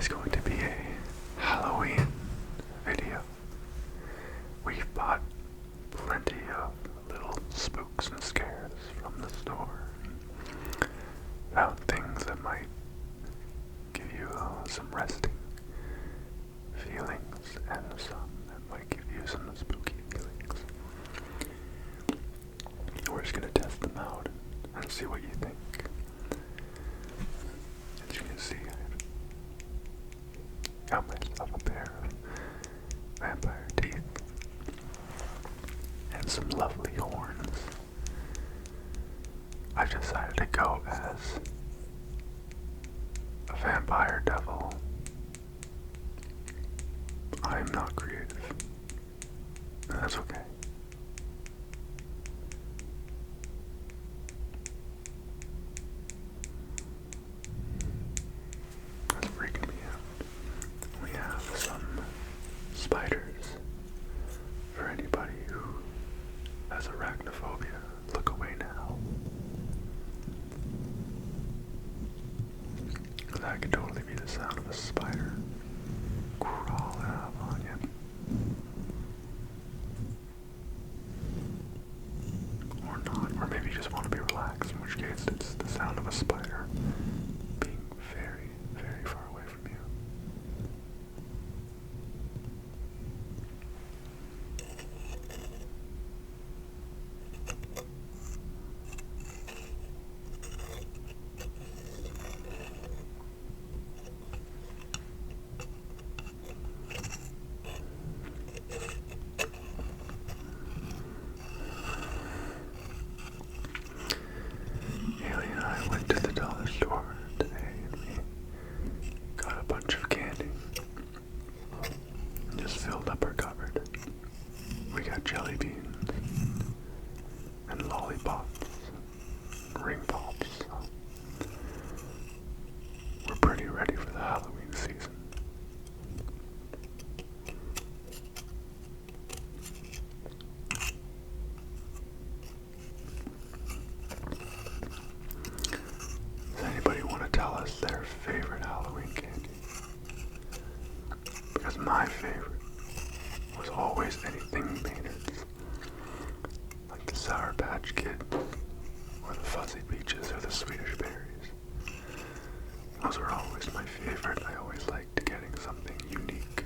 is going to be a Halloween video. We've bought plenty of little spooks and scares from the store. Found things that might give you some resting feelings and some that might give you some spooky feelings. We're just going to test them out and see what you think. As you can see, I got myself a pair of vampire teeth and some lovely horns. I've decided to go as a vampire devil. I'm not creative, and that's okay. That's freaking me out. We have some spiders for anybody who has arachnophobia. Look away now. That could totally be the sound of a spider crawling up on you. Or not. Or maybe you just want to be relaxed, in which case it's the sound of a spider being very, very far away from you. Haley and I went to the dollar store today and we got a bunch of candy and just filled up our cupboard. We got jelly beans and lollipops and ring pops. We're pretty ready for the Halloween season. Does anybody want to tell us their favorite Halloween candy? Because my favorite was always anything Maynard's. Like the Sour Patch Kids, or the Fuzzy Peaches, or the Swedish Berries. Those were always my favorite. I always liked getting something unique.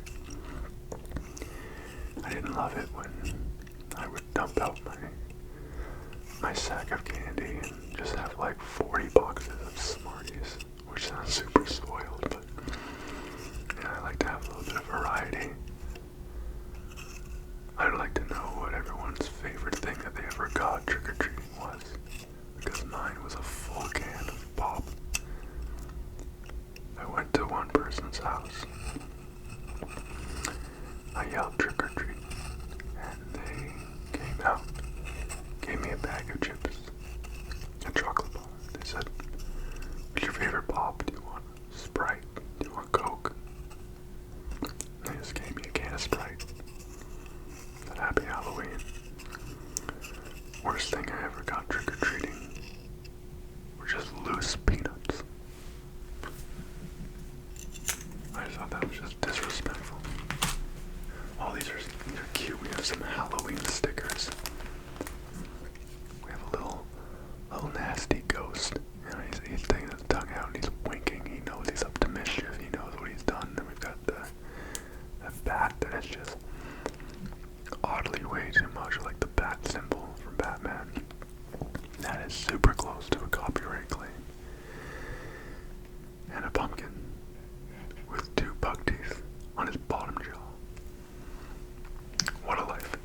I didn't love it when I would dump out my sack of candy and just have like 40 boxes of Smarties, which sounds super spoiled, but yeah, I like to have a little bit of variety. I'd like to know what everyone's favorite thing that they ever got trick-or-treating was, because mine was a full can of pop. I went to one person's house. I yelled trick-or-treat, and they came out, gave me a bag of chips, a chocolate bar. They said, "What's your favorite pop? Do you want Sprite? Do you want Coke?" They just gave me a can of Sprite. Said, "Happy Halloween." Worst thing I ever got trick-or-treating were just loose peanuts. I just thought that was just disrespectful. Oh, these are cute. We have some Halloween stickers. We have a little nasty ghost. You know, he's taking his tongue out and he's winking. He knows he's up to mischief. He knows what he's done. And we've got the bat that is just oddly way too much like the bat symbol from Batman. That is super close to a copyright claim. And a pumpkin with 2 bug teeth on his bottom jaw. What a life.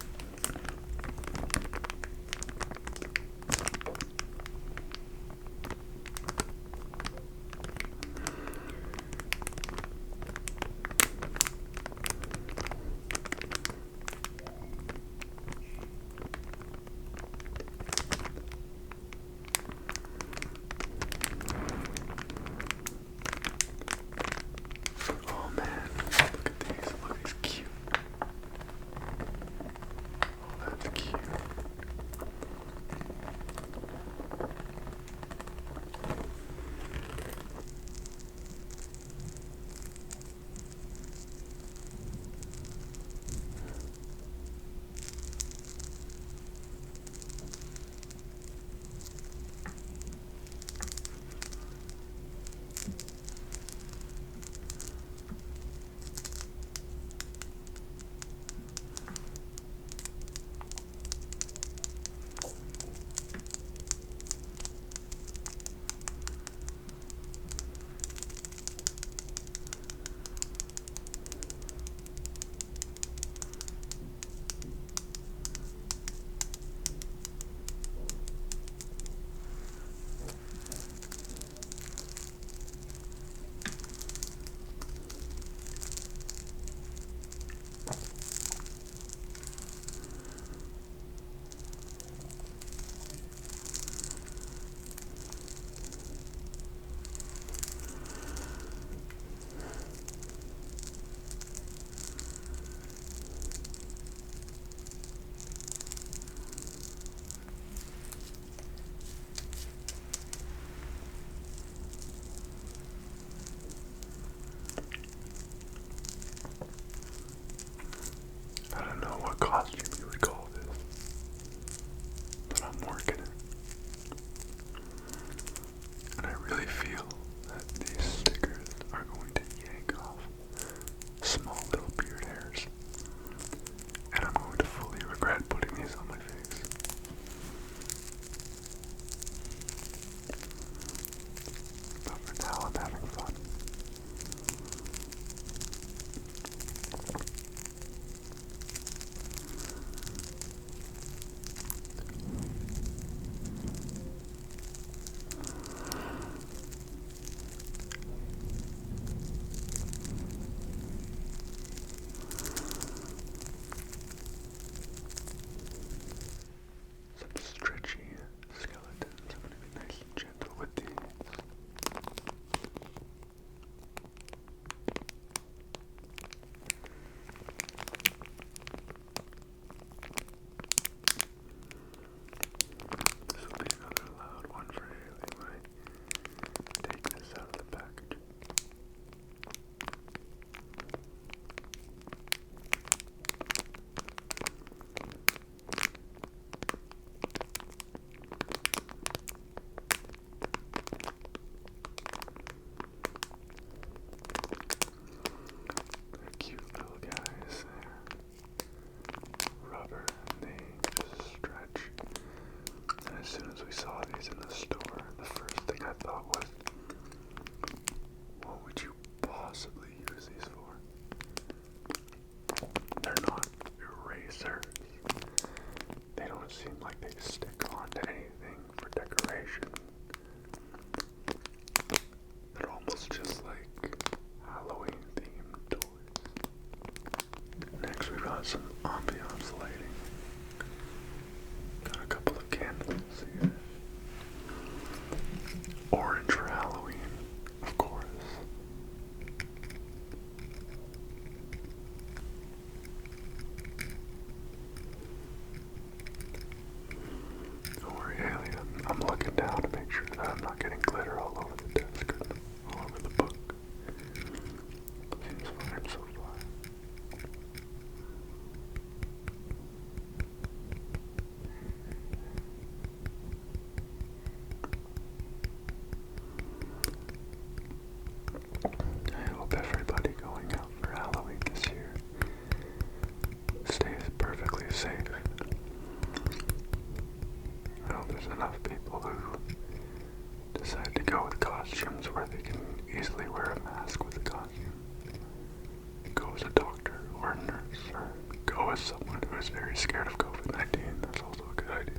is very scared of COVID-19. That's also a good idea.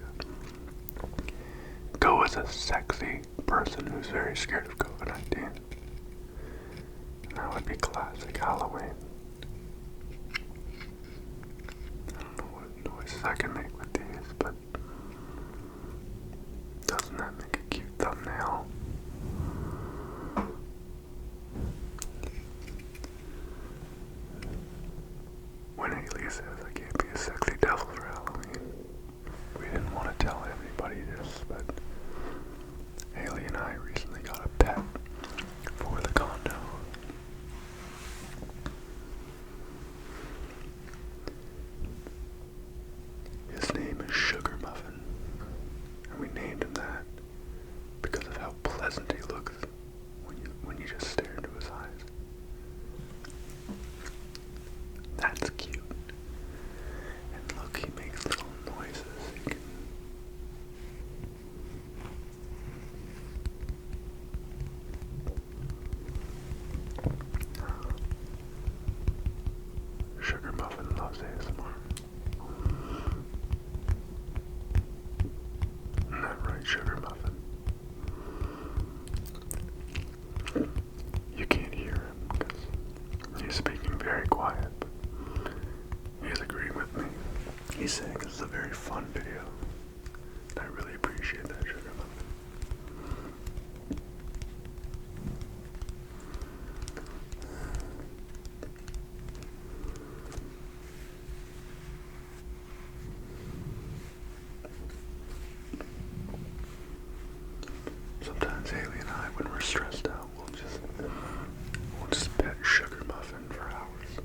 Go as a sexy person who's very scared of COVID-19. That would be classic Halloween. I don't know what noises I can make with these, but doesn't that make a cute thumbnail? When Haley says I can't be a sexy devil for Halloween, we didn't want to tell anybody this, but Haley and I recently got a pet for the condo. His name is Sugar Muffin, and we named him that because of how pleasant he looks when you just stare into his eyes. That's cute. And look, he makes little noises. Sugar Muffin loves ASMR. Isn't that right, Sugar Muffin? You can't hear him because he's speaking very quiet, but he's agreeing with me. He's saying this is a very fun video. I really appreciate that, Sugar Muffin. Sometimes Haley and I, when we're stressed out, we'll just pet Sugar Muffin for hours.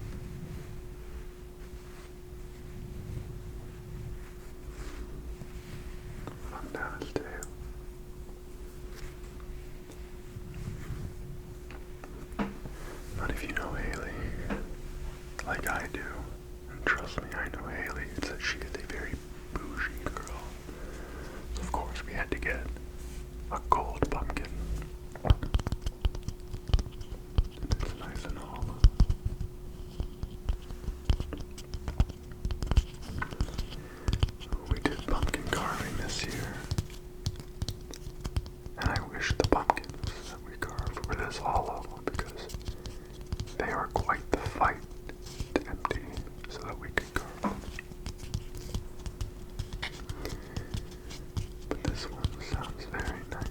Run down his tail. But if you know Haley, like I do, and trust me, I know Haley, it's that she is a very bougie girl. So of course we had to get a gold pumpkin. It's nice and hollow. We did pumpkin carving this year, and I wish the pumpkins that we carved were this hollow because they are quite the fight to empty so that we could carve them. But this one sounds very nice.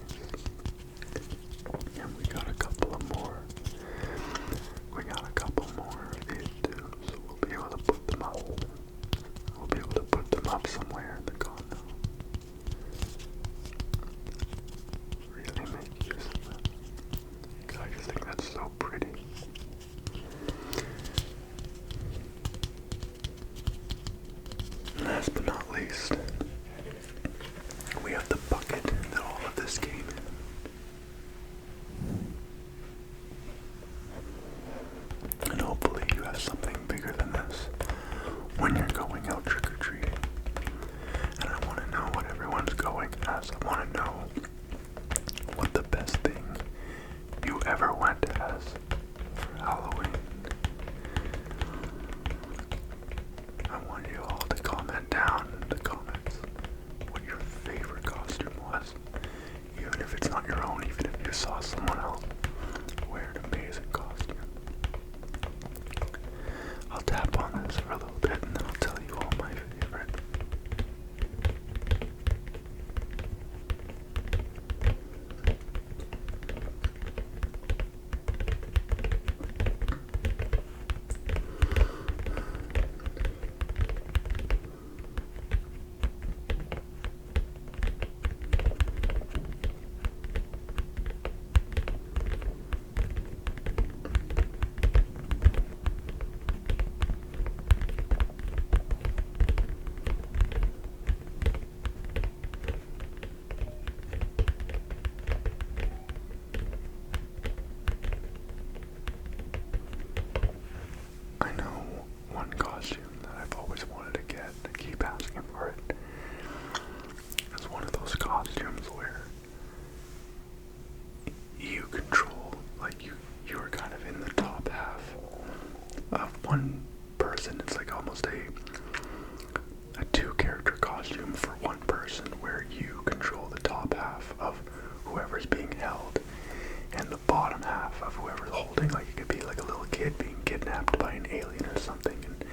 kidnapped by an alien or something, and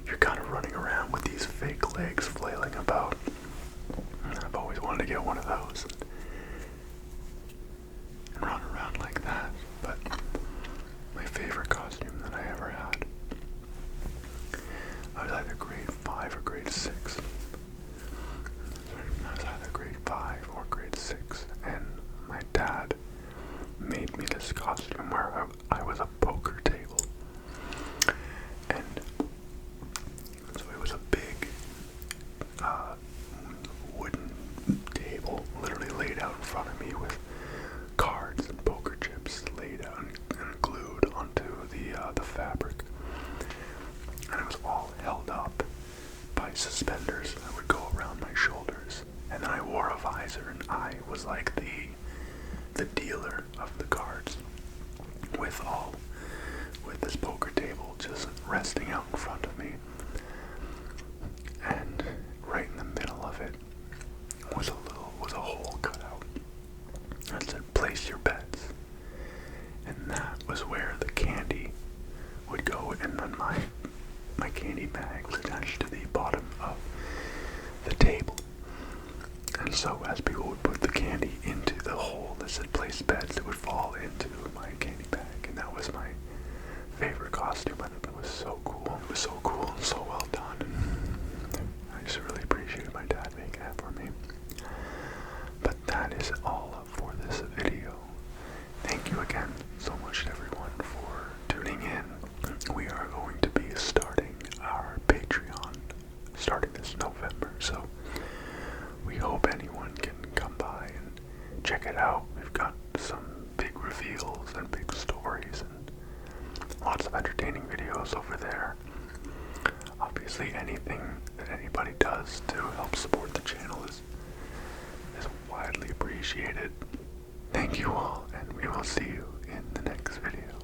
you're kind of running around with these fake legs flailing about. I've always wanted to get one of those and run around like that. But my favorite costume that I ever had, I was either grade 5 or grade 6. I was either grade 5 or grade 6, and my dad made me this costume where I was a poker table. And so it was a big wooden table literally laid out in front of me with cards and poker chips laid out and glued onto the fabric. And it was all held up by suspenders that would go around my shoulders. And then I wore a visor, and I was like the dealer of the cards with this poker table just resting out in front of me. And right in the middle of it was a hole cut out that said, "Place your bets." And that was where the candy would go, and then my candy bag was attached to the bottom of the table. And so as people would put the candy into the hole that said "Place bets," it would fall into my candy bag. And that was my favorite costume. I thought that was so cool. It was so cool and so well done. And I just really appreciated my dad making that for me. But that is all for this video. Thank you again so much to everyone for tuning in. We are going to be starting our Patreon starting this November, so we hope anyone can come by and check it out. We've got some big reveals and big stories and lots of entertaining videos over there. Obviously, anything that anybody does to help support the channel is widely appreciated. Thank you all, and we will see you in the next video.